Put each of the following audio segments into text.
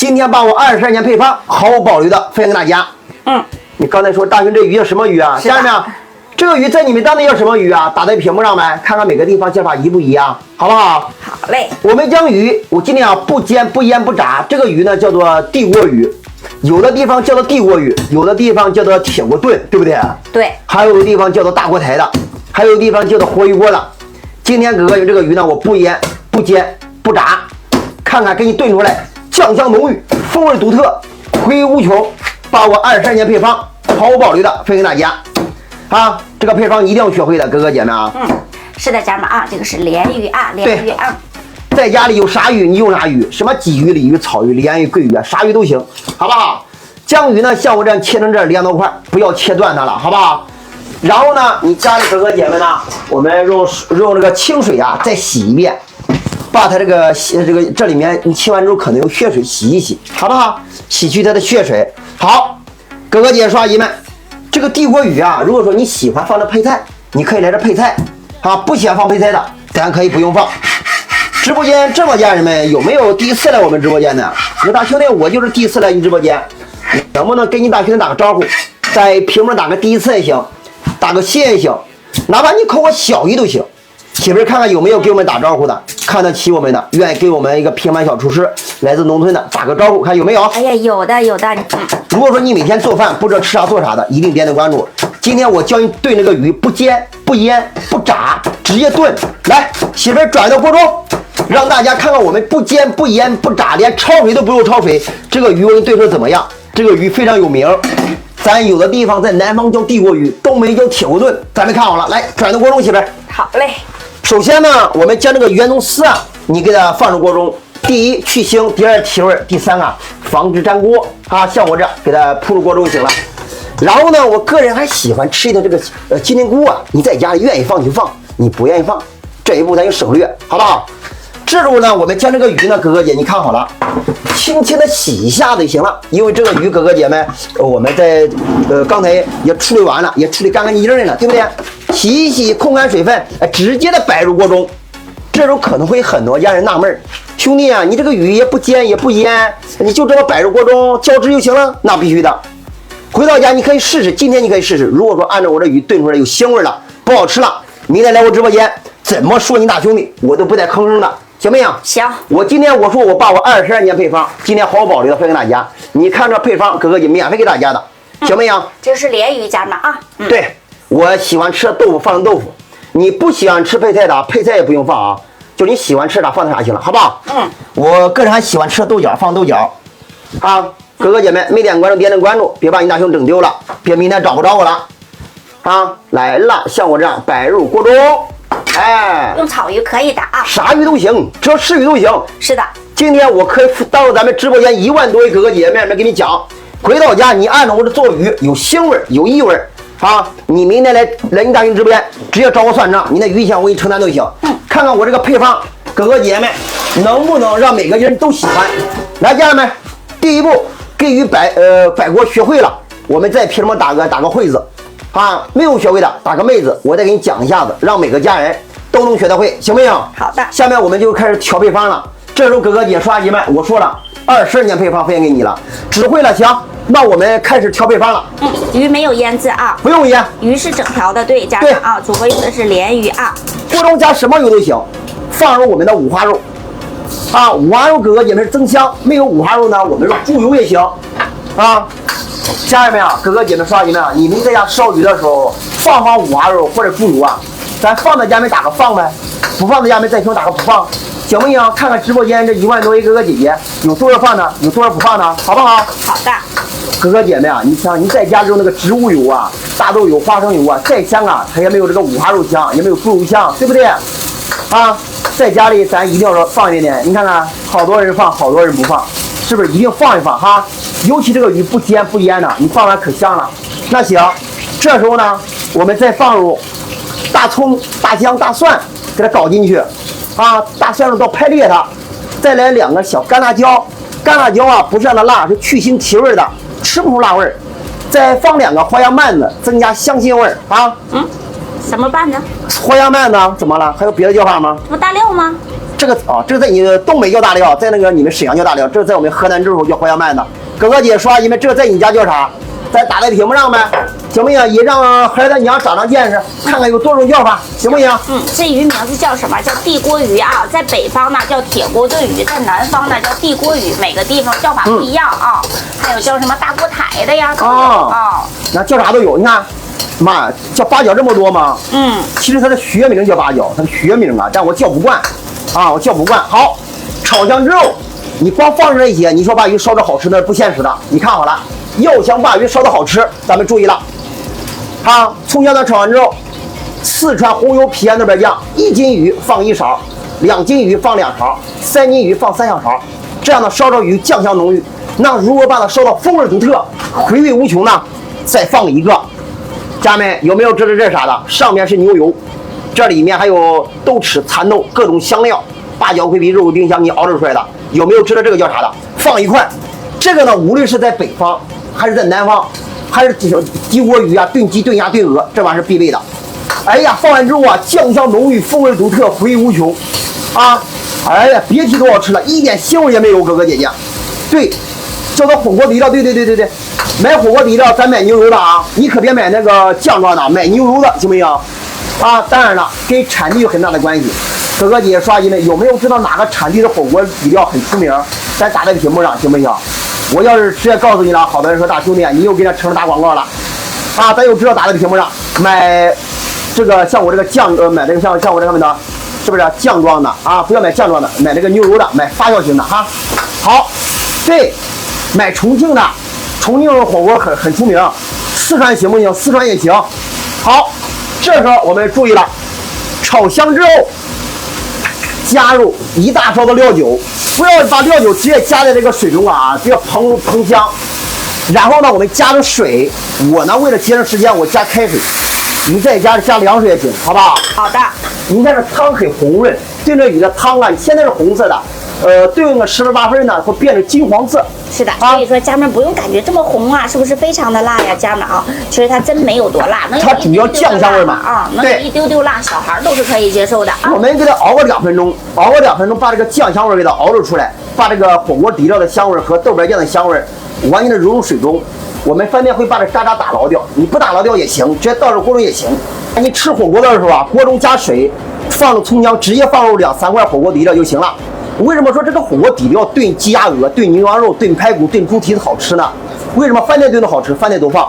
今天把我22年配方毫无保留的分享给大家。你刚才说大勋这鱼叫什么鱼啊？家人们，这个鱼在你们当地叫什么鱼啊？打在屏幕上来，看看每个地方叫法一不一样，好不好？好嘞。我们将鱼，我今天不煎不腌不炸，这个鱼呢叫做地锅鱼，有的地方叫做地锅鱼，有的地方叫做铁锅炖，对不对？对。还有的地方叫做大锅台的，还有的地方叫做活鱼锅的。今天哥哥用这个鱼呢，我不腌不煎不炸，看看给你炖出来，酱香浓郁，风味独特，回味无穷。把我22年配方毫无保留的分给大家啊！这个配方一定要学会的，哥哥姐妹啊。是的，家人们啊，这个是鲢鱼啊，鲢鱼啊。在家里有啥鱼你用啥鱼，什么鲫鱼、鲤鱼、草鱼、鲢鱼、桂鱼啊，啥鱼都行，好不好？将鱼呢，像我这样切成这2多块，不要切断它了，好不好？然后呢，你家里哥哥姐妹呢，我们用这个清水啊，再洗一遍，把它这里面你切完之后可能有血水，洗一洗，好不好？洗去它的血水。好，哥哥姐说阿姨们，这个地锅鱼啊，如果说你喜欢放的配菜，你可以来这配菜啊；不喜欢放配菜的，咱可以不用放。直播间这么家人们有没有第一次来我们直播间的？说大兄弟，我就是第一次来你直播间，能不能跟你大兄弟打个招呼？在屏幕上打个第一次也行，打个谢也行，哪怕你扣个小鱼都行。媳妇儿看看有没有给我们打招呼的，看得起我们的，愿意给我们一个平凡小厨师，来自农村的，打个招呼，看有没有？哎呀，有的。如果说你每天做饭不知道吃啥做啥的，一定点关注。今天我教你炖这个鱼，不煎不腌不炸，直接炖。来，媳妇儿转到锅中，让大家看看我们不煎不腌不炸，连焯水都不用焯水，这个鱼我给你炖出怎么样？这个鱼非常有名，咱有的地方在南方叫地锅鱼，东北叫铁锅炖，咱们看好了。来，转到锅中，媳妇儿。好嘞。首先呢，我们将这个圆葱丝啊，你给它放入锅中。第一，去腥；第二，提味；第三啊，防止粘锅啊。像我这给它铺入锅中就行了。然后呢，我个人还喜欢吃的这个金针菇啊，你在家里愿意放就放，你不愿意放，这一步咱就省略，好不好？这时候呢，我们将这个鱼呢，哥哥姐你看好了，轻轻的洗一下子就行了。因为这个鱼，哥哥姐们，我们在刚才也处理完了，也处理干干净净的了，对不对？洗一洗，控干水分，直接的摆入锅中。这时候可能会很多家人纳闷，兄弟啊，你这个鱼也不煎也不腌，你就这么摆入锅中浇汁就行了？那必须的。回到家你可以试试，今天你可以试试。如果说按照我这鱼炖出来有腥味了，不好吃了，明天来我直播间，怎么说你大兄弟我都不带吭声的，行不行？行。我今天我说我把我22年配方，今天毫无保留的分给大家。你看这配方，哥哥就免费给大家的，行不行？这是鲢鱼，家人们啊。对，我喜欢吃豆腐放豆腐，你不喜欢吃配菜的，配菜也不用放啊，就你喜欢吃啥放啥行了，好不好？我个人还喜欢吃豆角，放豆角啊。哥哥姐妹，没点关注点关注，别把你大兄整丢了，别明天找不着我了啊！来了，像我这样摆入锅中，用草鱼可以的啊，啥鱼都行，只要是鱼都行。是的，今天我可以到了咱们直播间1万多位哥哥姐妹们给你讲，回到家你按照我这做鱼，有腥味有异味啊！你明天来你大兄直播间，直接找我算账，你那鱼钱我给你承担都行。看看我这个配方，哥哥姐妹能不能让每个人都喜欢？来，家人们，第一步。给鱼摆锅学会了，我们在屏幕打个会字啊，没有学会的打个妹子，我再给你讲一下子，让每个家人都能学得会，行不行？好的。下面我们就开始调配方了。这时候哥哥姐说阿姨们，我说了22年配方分享给你了，只会了行，那我们开始调配方了。鱼没有腌制啊，不用腌，鱼是整条的，对，家人啊，主播用的是鲢鱼啊。锅中加什么油都行，放入我们的五花肉。五花肉哥哥姐妹是增香，没有五花肉呢，我们用猪油也行啊。家人们啊，哥哥姐妹说阿姨们啊，你们在家烧鱼的时候放五花肉或者猪油啊，咱放在家里面打个放呗，不放在家里面在屏打个不放，行不行？看看直播间这1万多位哥哥姐姐有多少放的，有多少不放的，好不好？好的。哥哥姐妹啊，你想你在家用那个植物油啊，大豆油、花生油啊，再香啊，它也没有这个五花肉香，也没有猪油香，对不对？啊，在家里咱一定要放一点点。你看看，好多人放，好多人不放，是不是？一定放一放哈。尤其这个鱼不煎不腌的，你放完可香了。那行，这时候呢，我们再放入大葱、大姜、大蒜，给它搞进去啊。大蒜肉到拍裂它，再来2个小干辣椒。干辣椒啊，不是让它辣，是去腥提味的，吃不出辣味儿。再放2个花椒蔓子，增加香辛味儿啊。什么瓣呢？花椒蔓子怎么了？还有别的叫法吗？这不大料吗？这个在你东北叫大料，在那个你们沈阳叫大料，这在我们河南这头叫花椒麦呢。哥哥姐说，你们这个在你家叫啥？咱打在屏幕上呗，行不行？也让孩子娘长长见识，看看有多种叫法，行不行？这鱼名字叫什么？叫地锅鱼啊，在北方呢叫铁锅炖鱼，在南方呢叫地锅鱼，每个地方叫法不一样啊。还有叫什么大锅台的呀？那叫啥都有。你看，妈呀，叫八角这么多吗？其实它的学名叫八角，它的学名啊，但我叫不惯啊，我叫不惯。好，炒香之后，你光放这些，你说把鱼烧的好吃，那是不现实的。你看好了。要想把鱼烧的好吃，咱们注意了，葱姜段炒完之后，四川红油皮盐豆瓣酱，1斤鱼放1勺，2斤鱼放2勺，3斤鱼放3小勺，这样呢烧着鱼酱香浓郁。那如果把它烧到风味独特、回味无穷呢，再放一个。家人们有没有知道这是啥的？上面是牛油，这里面还有豆豉、蚕豆、各种香料、八角、桂皮、肉丁香，你熬制出来的。有没有知道这个叫啥的？放一块。这个呢，无论是在北方还是在南方，还是地锅鱼啊、炖鸡、炖鸭、炖鹅，这玩意儿是必备的。哎呀，放完之后啊，酱香浓郁，风味独特，回味无穷啊！哎呀，别提多好吃了，一点腥味也没有，哥哥姐姐。对，叫做火锅底料，对，买火锅底料咱买牛油的啊，你可别买那个酱状的，买牛油的，行不行？啊，当然了，跟产地有很大的关系。哥哥姐姐刷新们有没有知道哪个产地的火锅底料很出名？咱打在屏幕上行不行？我要是直接告诉你了，好多人说大兄弟，你又给他成了打广告了，啊，咱又知道打在屏幕上买这个像我这个酱，买这个像我这上面的，是不是酱装的啊？不要买酱装的，买这个牛油的，买发酵型的哈。好，对，买重庆的，重庆火锅很出名，四川行不行？四川也行。好，这时候我们注意了，炒香之后加入1大勺的料酒。不要把料酒直接加在这个水中啊，这个膨香。然后呢，我们加入水，我呢为了节省时间，我加开水，你再加凉水也行，好不好？好的。你看这汤很红润，炖这鱼的汤啊，现在是红色的，炖个10分8分呢，会变成金黄色。是的，所以说家人们不用感觉这么红啊，是不是非常的辣呀？家人们啊，其实它真没有多辣，它主要酱香味嘛啊，能有一丢丢辣，小孩都是可以接受的啊。我们给它熬个2分钟，把这个酱香味给它熬制出来，把这个火锅底料的香味和豆瓣酱的香味完全的融入水中。我们饭店会把这渣渣打捞掉，你不打捞掉也行，直接倒入锅中也行。你吃火锅的时候啊，锅中加水，放入葱姜，直接放入2、3块火锅底料就行了。为什么说这个火锅底料炖鸡鸭鹅、炖牛羊肉、炖排骨、炖猪蹄子好吃呢？为什么饭店炖的好吃？饭店都放，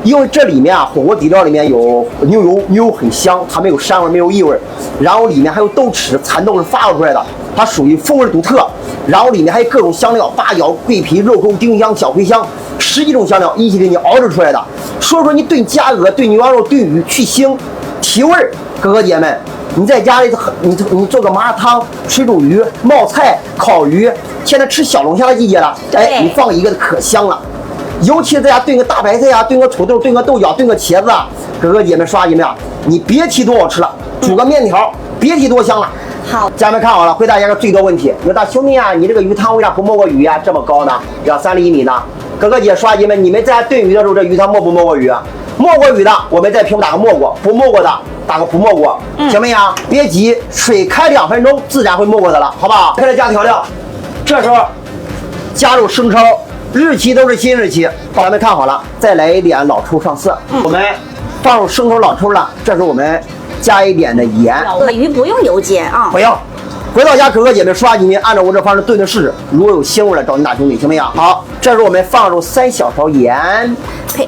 因为这里面啊，火锅底料里面有牛油，牛油很香，它没有膻味，没有异味，然后里面还有豆豉、蚕豆是发酵出来的，它属于风味独特，然后里面还有各种香料，八角、桂皮、肉蔻、丁香、小茴香，10几种香料一起给你熬制出来的。所以说你炖鸡鸭鹅、炖牛羊肉、炖鱼去腥提味儿，哥哥姐们。你在家里，你做个麻辣烫、水煮鱼、冒菜、烤鱼，现在吃小龙虾的季节了，哎，你放一个可香了。尤其在家炖个大白菜啊，炖个土豆，炖个豆角，炖个茄子啊，哥哥姐们、刷姐们啊，你别提多好吃了，煮个面条，别提多香了。好，家人们看好了，回答一个最多问题。有大兄弟啊，你这个鱼汤为啥不没过鱼啊？这么高呢，要3厘米呢？哥哥姐、刷姐们，你们在炖鱼的时候，这鱼汤没不没过鱼啊？没过鱼的，我们在屏幕打个没过；不没过的，打个不没过，行不行？别急，水开2分钟，自然会没过的了，好不好？开始加调料，这时候加入生抽，日期都是新日期。咱们看好了，再来一点老抽上色。我们放入生抽、老抽了，这时候我们加一点的盐。鱼不用油煎啊，不用。回到家，哥哥姐妹刷进去，按照我这方式炖的试试，如果有腥味了，找你大兄弟，行不行？好，这时候我们放入3小勺盐。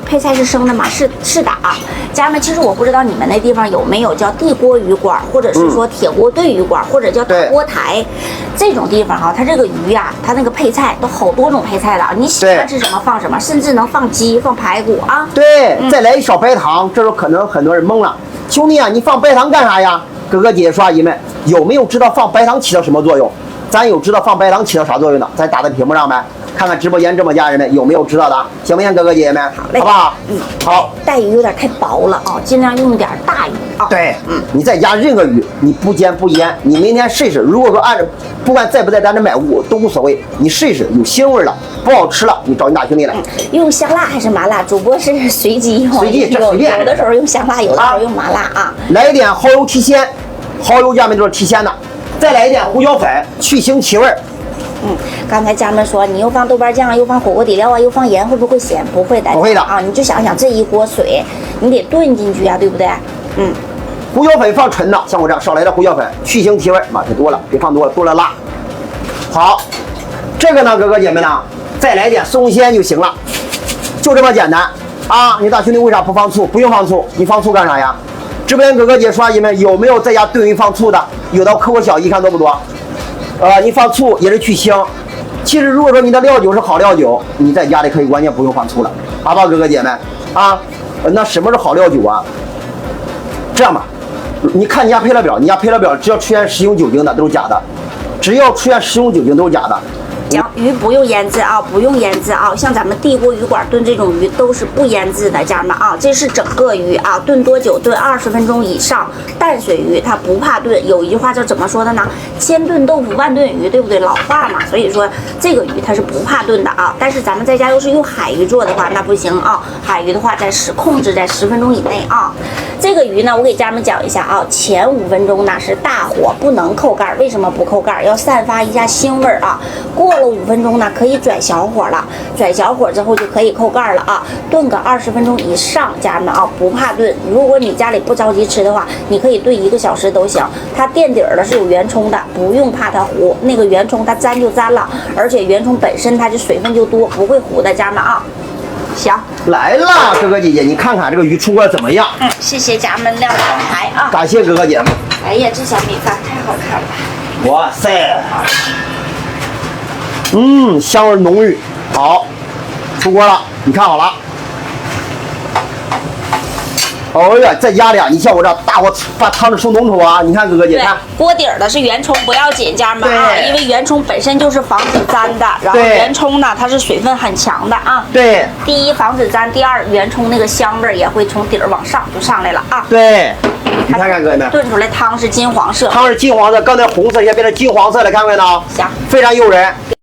配菜是生的吗？是的啊，家人们，其实我不知道你们那地方有没有叫地锅鱼馆，或者是说铁锅炖鱼馆，或者叫大锅台这种地方哈，它这个鱼呀，它那个配菜都好多种配菜的啊，你喜欢吃什么放什么，甚至能放鸡、放排骨啊。对，再来一勺白糖，这时候可能很多人懵了，兄弟啊，你放白糖干啥呀？哥哥姐姐刷姨们有没有知道放白糖起到什么作用？咱有知道放白糖起到啥作用的？咱打在屏幕上呗，看看直播间这么家人们有没有知道的，行不行？哥哥姐姐们，好嘞，好不好？好。带鱼有点太薄了啊，尽量用一点大鱼啊。对，你在家任何鱼，你不煎不腌，你明天试试。如果说按照不管在不在咱这买物都无所谓，你试试有腥味了，不好吃了，你找你大兄弟来。用香辣还是麻辣？主播是随机用，随机这随便。有的时候用香辣，有的时候用麻辣啊。来一点蚝油提鲜，蚝油下面都是提鲜的。再来一点胡椒粉，去腥气味儿。刚才家人们说你又放豆瓣酱，又放火锅底料啊，又放盐，会不会咸？不会的，不会的啊！你就想想这一锅水，你得炖进去呀，对不对？胡椒粉放纯的，像我这样少来点胡椒粉，去腥提味儿，太多了，别放多了，多了辣。好，这个呢，哥哥姐妹呢，再来点松鲜就行了，就这么简单啊！你大兄弟为啥不放醋？不用放醋，你放醋干啥呀？直播间哥哥姐刷姨们有没有在家炖鱼放醋的？有的扣个小一，看多不多？你放醋也是去腥。其实如果说你的料酒是好料酒，你在家里可以完全不用放醋了，好吧，哥哥姐妹啊？那什么是好料酒啊？这样吧，你看你家配料表，只要出现食用酒精的都是假的，只要出现食用酒精都是假的。行，鱼不用腌制啊，不用腌制啊。像咱们地锅鱼馆炖这种鱼都是不腌制的，家人们啊，这是整个鱼啊，炖多久？炖20分钟以上。淡水鱼它不怕炖，有一句话叫怎么说的呢？千炖豆腐万炖鱼，对不对？老话嘛，所以说这个鱼它是不怕炖的啊。但是咱们在家要是用海鱼做的话，那不行啊。海鱼的话控制在10分钟以内啊。这个鱼呢，我给家人们讲一下啊，前5分钟呢是大火，不能扣盖。为什么不扣盖？要散发一下腥味儿啊。过了5分钟呢，可以转小火了，转小火之后就可以扣盖了啊。炖个20分钟以上，家人们啊，不怕炖。如果你家里不着急吃的话，你可以炖1个小时都行。它垫底儿的是有圆葱的，不用怕它糊，那个圆葱它粘就粘了，而且圆葱本身它就水分就多，不会糊的，家人们啊。行，来啦，哥哥姐姐，你看看这个鱼出锅怎么样？谢谢家人们亮灯牌啊！感谢哥哥姐。哎呀，这小米饭太好看了！哇塞，香味浓郁。好，出锅了，你看好了。哦呀，在家里啊，你像我这大火把汤汁收浓稠啊！你看哥哥姐看，锅底儿的是圆葱，不要紧，家人们啊，因为圆葱本身就是防止粘的，然后圆葱呢它是水分很强的啊。对，第一防止粘，第二圆葱那个香味儿也会从底儿往上就上来了啊。对，你看看哥哥们，炖出来汤是金黄色，汤是金黄色，刚才红色现在变成金黄色了，看没看到？行，非常诱人。